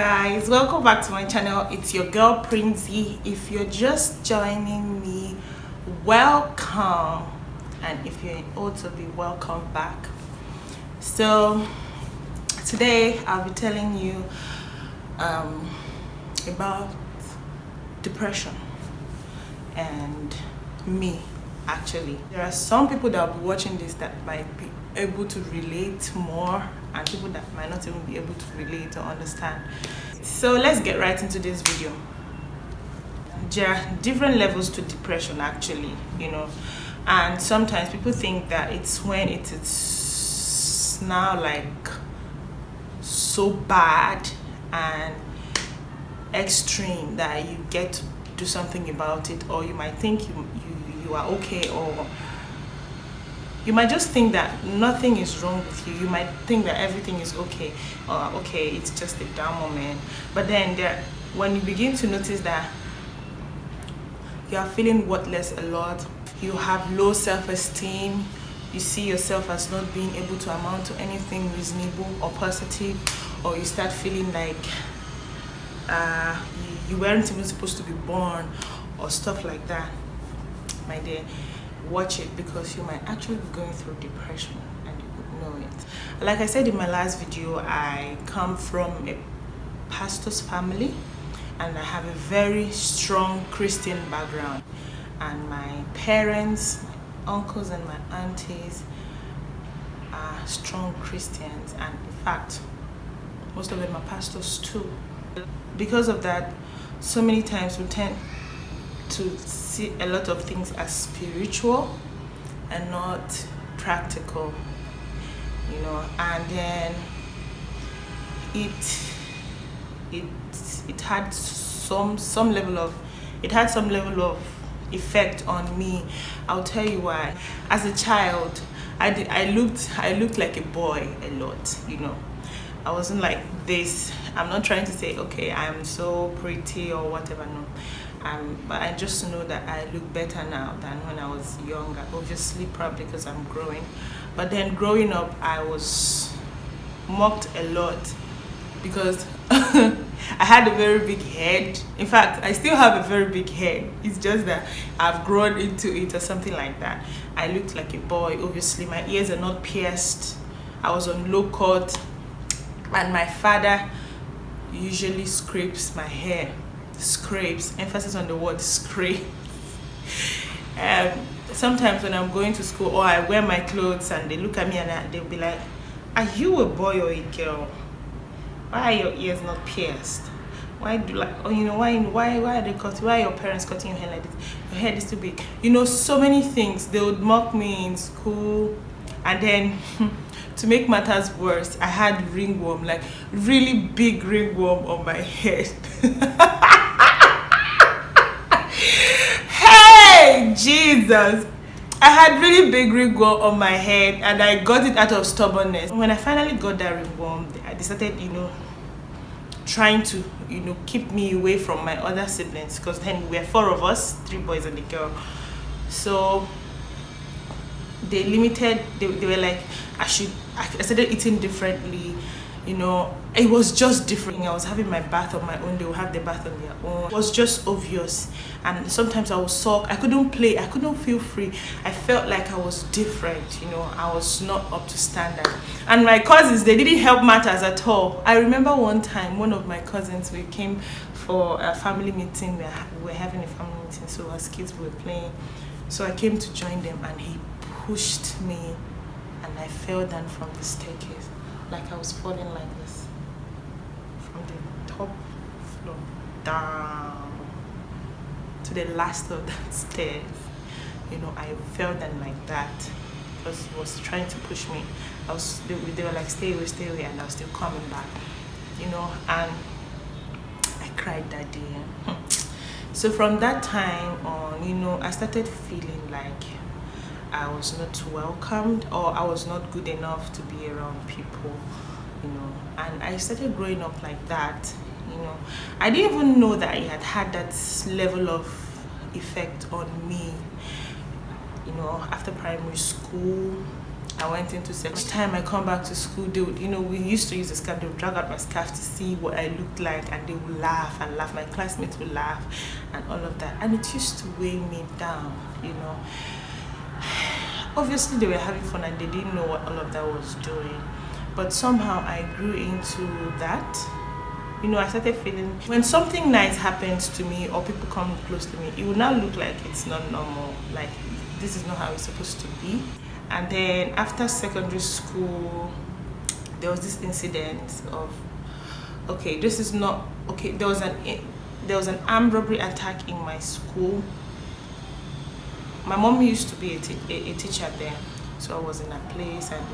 guys, welcome back to my channel. It's your girl Princey. If you're just joining me, welcome, and if you're also be welcome back. So today I'll be telling you about depression and me. Actually, there are some people that will be watching this that might be able to relate more, and people that might not even be able to relate or understand. So let's get right into this video. There are different levels to depression, actually, and sometimes people think that it's when it's now like so bad and extreme that you get to do something about it, or you might think you are okay, or you might just think that nothing is wrong with you. You might think that everything is okay, or okay, it's just a down moment. But then when you begin to notice that you are feeling worthless a lot, you have low self-esteem, you see yourself as not being able to amount to anything reasonable or positive, or you start feeling like you weren't even supposed to be born, or stuff like that, my dear, watch it, because you might actually be going through depression and you would know it. Like I said in my last video, I come from a pastor's family and I have a very strong Christian background, and my parents, my uncles and my aunties are strong Christians, and in fact most of them are pastors too. Because of that, so many times we tend to see a lot of things as spiritual and not practical, and then it had some level of effect on me. I'll tell you why. As a child, I looked like a boy a lot, I wasn't like this. I'm not trying to say, okay, I'm so pretty or whatever, no. But I just know that I look better now than when I was younger, obviously, probably because I'm growing. But then growing up, I was mocked a lot because I had a very big head. In fact, I still have a very big head. It's just that I've grown into it or something like that. I looked like a boy. Obviously, my ears are not pierced. I was on low cut, and my father usually scrapes my hair. Scrapes, emphasis on the word scrape. Sometimes when I'm going to school, or I wear my clothes and they look at me and they'll be like, are you a boy or a girl? Why are your ears not pierced? Why do why are they cutting? Why are your parents cutting your hair like this? Your hair is too big. So many things. They would mock me in school, and then to make matters worse, I had ringworm, like really big ringworm on my head. Hey, Jesus! I had really big ringworm on my head, and I got it out of stubbornness. When I finally got that ringworm, I started, trying to, keep me away from my other siblings, because then we were 4 of us, 3 boys and a girl. So they were like, I started eating differently, it was just different. I was having my bath on my own, they would have the bath on their own. It was just obvious, and sometimes I was sulk, I couldn't play, I couldn't feel free. I felt like I was different, I was not up to standard. And my cousins, they didn't help matters at all. I remember one time, one of my cousins, we came for a family meeting, we were having a family meeting, so as kids we were playing. So I came to join them, and he pushed me, and I fell down from the staircase, like I was falling like this, from the top floor down to the last of that stairs. I fell down like that because he was trying to push me. They were like, stay away, and I was still coming back, and I cried that day. So from that time on, I started feeling like I was not welcomed, or I was not good enough to be around people, and I started growing up like that. I didn't even know that it had that level of effect on me. After primary school, I went into secondary. Each time I come back to school, they would, we used to use the scarf. They would drag out my scarf to see what I looked like, and they would laugh and laugh. My classmates would laugh, and all of that. And it used to weigh me down. Obviously, they were having fun, and they didn't know what all of that was doing. But somehow I grew into that. I started feeling when something nice happens to me or people come close to me, it will now look like it's not normal. Like, this is not how it's supposed to be. And then after secondary school, there was this incident of, this is not okay. There was an armed robbery attack in my school. My mom used to be a teacher there, so I was in a place, and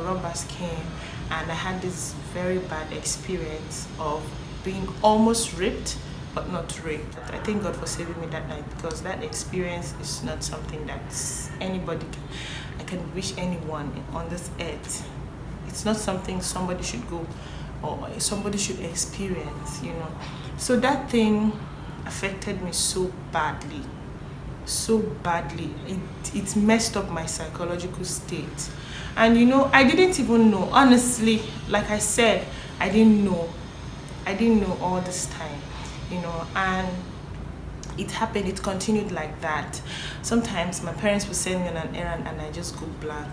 robbers came, and I had this very bad experience of being almost raped, but not raped. I thank God for saving me that night, because that experience is not something that I can wish anyone on this earth. It's not something somebody should go or somebody should experience, So that thing affected me so badly. It messed up my psychological state. And I didn't even know, honestly. Like I said, I didn't know all this time, and it happened. It continued like that. Sometimes my parents would send me on an errand, and I just go blank.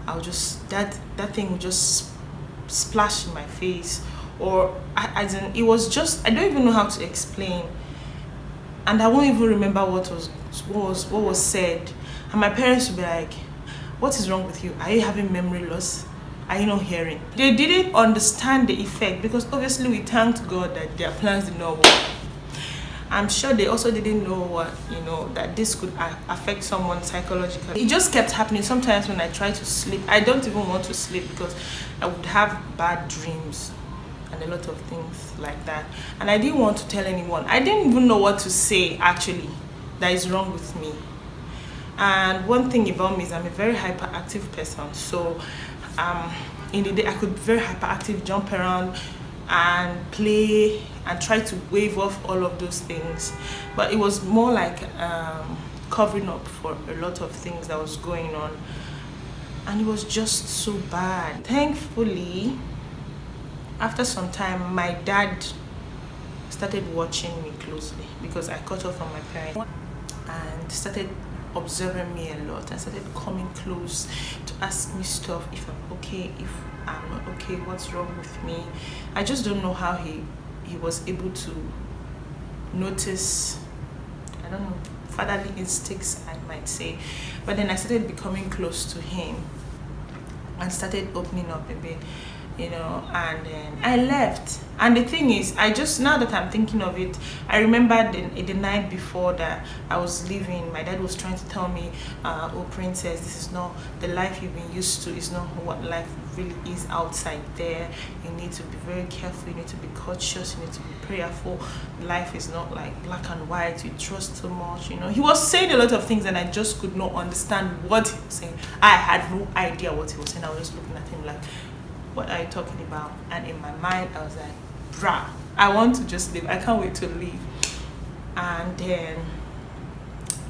I'll just that thing would just splash in my face, or it was just, I don't even know how to explain, and I won't even remember what was said. And my parents would be like, "What is wrong with you? Are you having memory loss? Are you not hearing?" They didn't understand the effect, because obviously we thanked God that their plans did not work. I'm sure they also didn't know what, that this could affect someone psychologically. It just kept happening. Sometimes when I try to sleep, I don't even want to sleep, because I would have bad dreams and a lot of things like that. And I didn't want to tell anyone. I didn't even know what to say, actually, that is wrong with me. And one thing about me is I'm a very hyperactive person. So in the day, I could be very hyperactive, jump around and play and try to wave off all of those things. But it was more like covering up for a lot of things that was going on. And it was just so bad. Thankfully, after some time, my dad started watching me closely, because I cut off from my parents, and started observing me a lot, and started coming close to ask me stuff, if I'm okay, if I'm not okay, what's wrong with me. I just don't know how he was able to notice, I don't know, fatherly instincts, I might say. But then I started becoming close to him and started opening up a bit, and then I left. And the thing is, now that I'm thinking of it, I remember the night before that I was leaving, my dad was trying to tell me, "Oh, princess, this is not the life you've been used to. It's not what life really is outside there. You need to be very careful. You need to be cautious. You need to be prayerful. Life is not like black and white. You trust too much." He was saying a lot of things, and I just could not understand what he was saying. I had no idea what he was saying. I was just looking at him like, "What are you talking about?" And in my mind, I was like, "Bruh, I want to just leave. I can't wait to leave." And then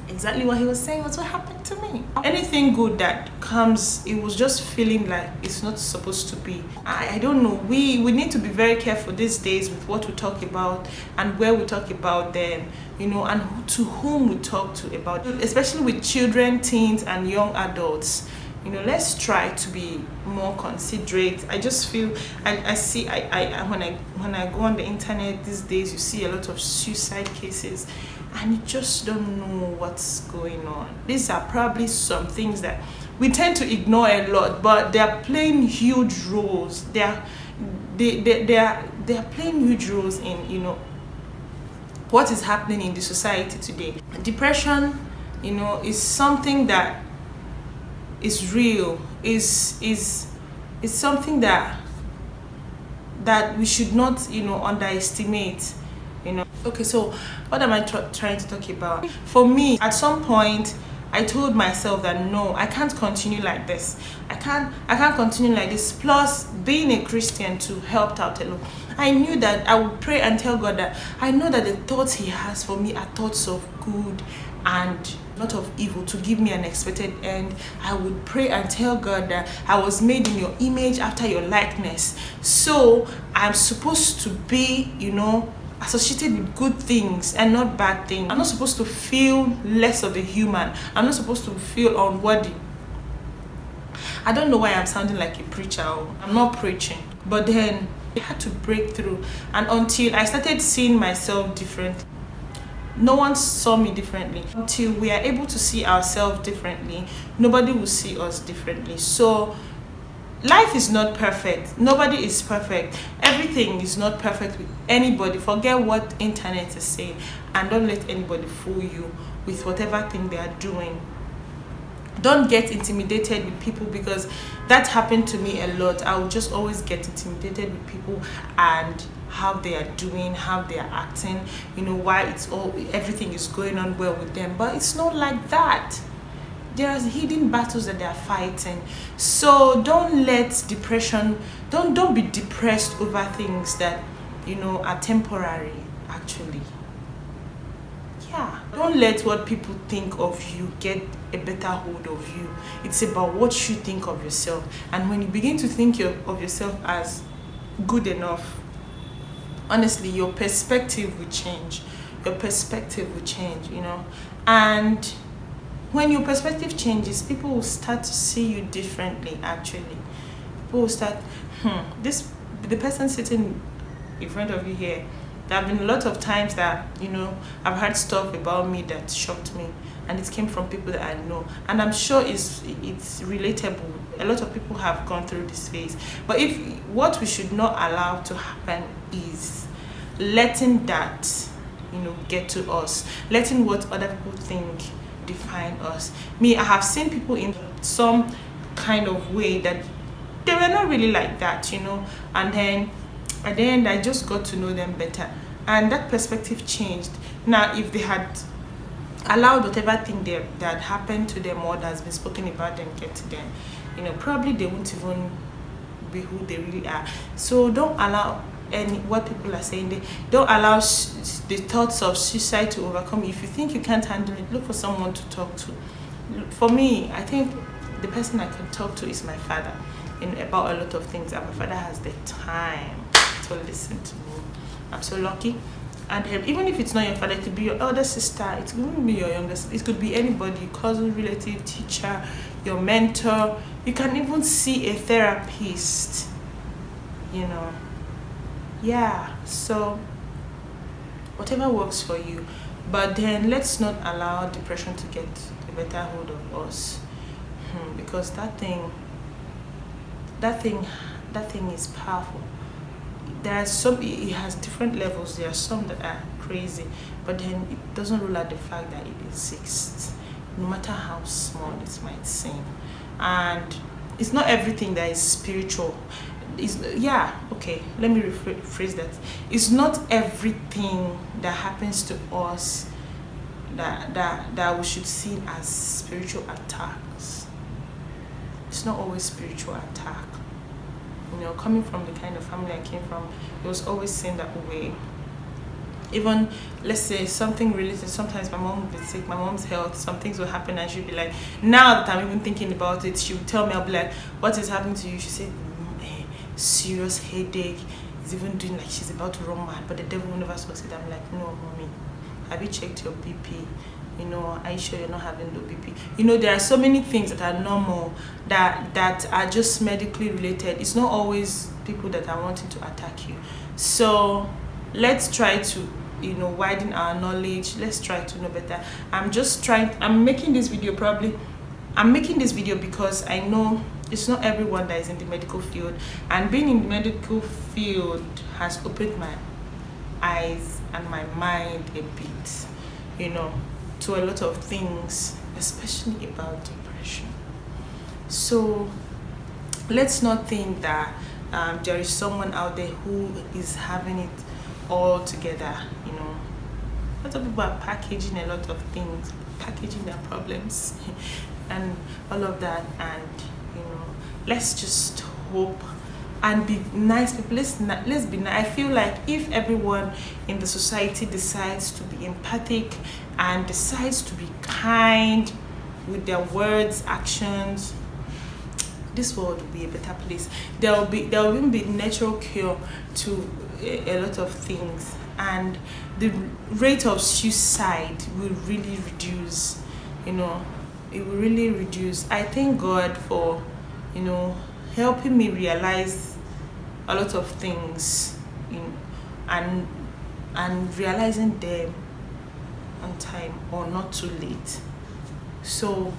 exactly what he was saying was what happened to me. Anything good that comes, it was just feeling like it's not supposed to be. I don't know. We need to be very careful these days with what we talk about and where we talk about them, and to whom we talk to about it, especially with children, teens, and young adults. Let's try to be more considerate. I just feel, I see, when I go on the internet these days, you see a lot of suicide cases, and you just don't know what's going on. These are probably some things that we tend to ignore a lot, but they're playing huge roles. They're playing huge roles in what is happening in the society today. Depression, is something that is real, is something that we should not underestimate. Okay, so what am I trying to talk about? For me, at some point I told myself that no, I can't continue like this. I can't continue like this. Plus, being a Christian too helped out a lot. I knew that I would pray and tell God that I know that the thoughts He has for me are thoughts of good and a lot of evil to give me an expected end, I would pray and tell God that I was made in your image after your likeness. So I'm supposed to be, associated with good things and not bad things. I'm not supposed to feel less of a human. I'm not supposed to feel unworthy. I don't know why I'm sounding like a preacher. I'm not preaching. But then I had to break through. And until I started seeing myself differently, no one saw me differently. Until we are able to see ourselves differently, nobody will see us differently. So life is not perfect. Nobody is perfect. Everything is not perfect with anybody. Forget what internet is saying, and don't let anybody fool you with whatever thing they are doing. Don't get intimidated with people, because that happened to me a lot. I would just always get intimidated with people and how they are doing, how they are acting, why everything is going on well with them. But it's not like that. There are hidden battles that they are fighting. So don't let depression, don't be depressed over things that are temporary, actually. Yeah, don't let what people think of you get a better hold of you. It's about what you think of yourself. And when you begin to think of yourself as good enough, honestly, your perspective will change. Your perspective will change, And when your perspective changes, people will start to see you differently, actually. People will start, the person sitting in front of you here, there have been a lot of times that, I've heard stuff about me that shocked me, and it came from people that I know. And I'm sure it's relatable. A lot of people have gone through this phase. But what we should not allow to happen is letting that, get to us. Letting what other people think define us. I have seen people in some kind of way that they were not really like that, and then at the end I just got to know them better, and that perspective changed. Now, if they had allowed whatever thing that happened to them or that's been spoken about them get to them, probably they won't even be who they really are. So don't allow what people are saying. Don't allow the thoughts of suicide to overcome you. If you think you can't handle it, look for someone to talk to. For me, I think the person I can talk to is my father, about a lot of things, and my father has the time to listen to me. I'm so lucky. And even if it's not your father, it could be your elder sister, it could be your younger sister, it could be anybody, cousin, relative, teacher, your mentor. You can even see a therapist, Yeah, so whatever works for you. But then let's not allow depression to get a better hold of us, because that thing is powerful. There are some, it has different levels. There are some that are crazy, but then it doesn't rule out the fact that it exists, no matter how small it might seem. And it's not everything that is spiritual. Let me rephrase that. It's not everything that happens to us that we should see as spiritual attacks. It's not always spiritual attack. Coming from the kind of family I came from, it was always seen that way. Even, let's say, something related, sometimes my mom would be sick, my mom's health, some things will happen, and she'll be like, now that I'm even thinking about it, she would tell me, I'll be like, what is happening to you? She said, serious headache, is even doing like she's about to run mad, but the devil will never succeed. I'm like, no, mommy, have you checked your BP? Are you sure you're not having low BP? There are so many things that are normal that are just medically related. It's not always people that are wanting to attack you. So let's try to widen our knowledge. Let's try to know better. I'm making this video because I know it's not everyone that is in the medical field, and being in the medical field has opened my eyes and my mind a bit, to a lot of things, especially about depression. So let's not think that there is someone out there who is having it all together. A lot of people are packaging a lot of things, packaging their problems and all of that, and let's just hope and be nice people. Let's be nice. I feel like if everyone in the society decides to be empathic and decides to be kind with their words, actions, this world will be a better place. There will even be natural cure to a lot of things, and the rate of suicide will really reduce. It will really reduce. I thank God for helping me realize a lot of things, and realizing them on time or not too late. So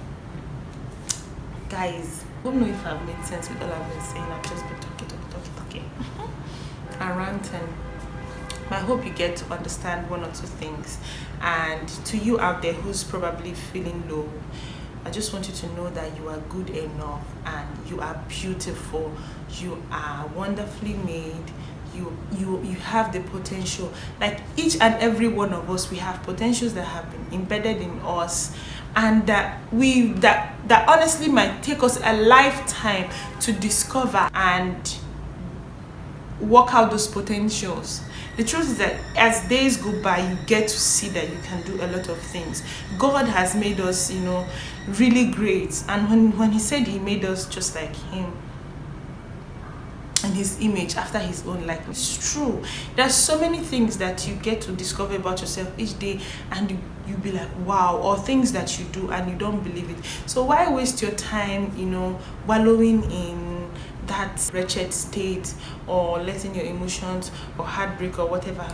guys, I don't know if I've made sense with all I've been saying. I've just been talking and ranting. I hope you get to understand one or two things. And to you out there who's probably feeling low, I just want you to know that you are good enough and you are beautiful. You are wonderfully made. You have the potential. Like each and every one of us, we have potentials that have been embedded in us, and that honestly might take us a lifetime to discover and work out those potentials. The truth is that as days go by, you get to see that you can do a lot of things. God has made us, really great. And when he said he made us just like him, and his image after his own likeness, it's true. There's so many things that you get to discover about yourself each day, and you be like, wow, or things that you do and you don't believe it. So why waste your time wallowing in that wretched state, or letting your emotions or heartbreak or whatever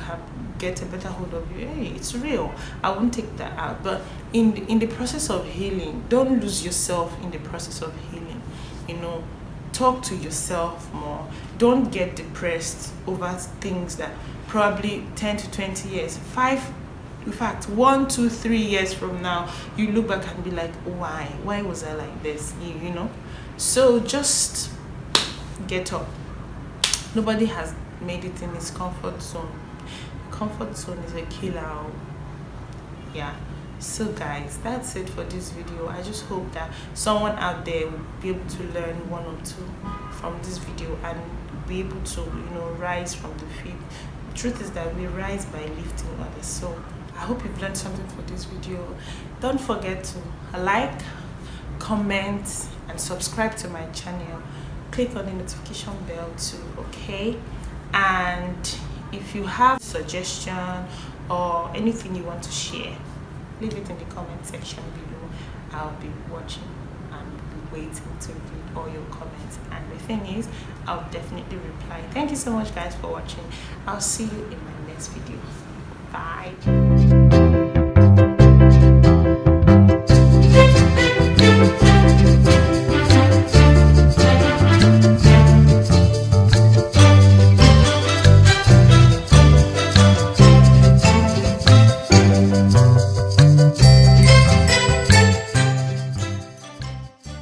get a better hold of you? Hey, it's real. I won't take that out. But in the process of healing, don't lose yourself in the process of healing. Talk to yourself more. Don't get depressed over things that probably 10 to 20 years, 1, 2, 3 years from now, you look back and be like, why was I like this? So just get up. Nobody has made it in his comfort zone. Comfort zone is a killer. Yeah. So guys, that's it for this video. I just hope that someone out there will be able to learn one or two from this video and be able to rise from defeat. The truth is that we rise by lifting others. So I hope you've learned something for this video. Don't forget to like, comment, and subscribe to my channel. Click on the notification bell too, okay? And if you have suggestion or anything you want to share, leave it in the comment section below. I'll be watching and be waiting to read all your comments, and the thing is, I'll definitely reply. Thank you so much guys for watching. I'll see you in my next video. Bye.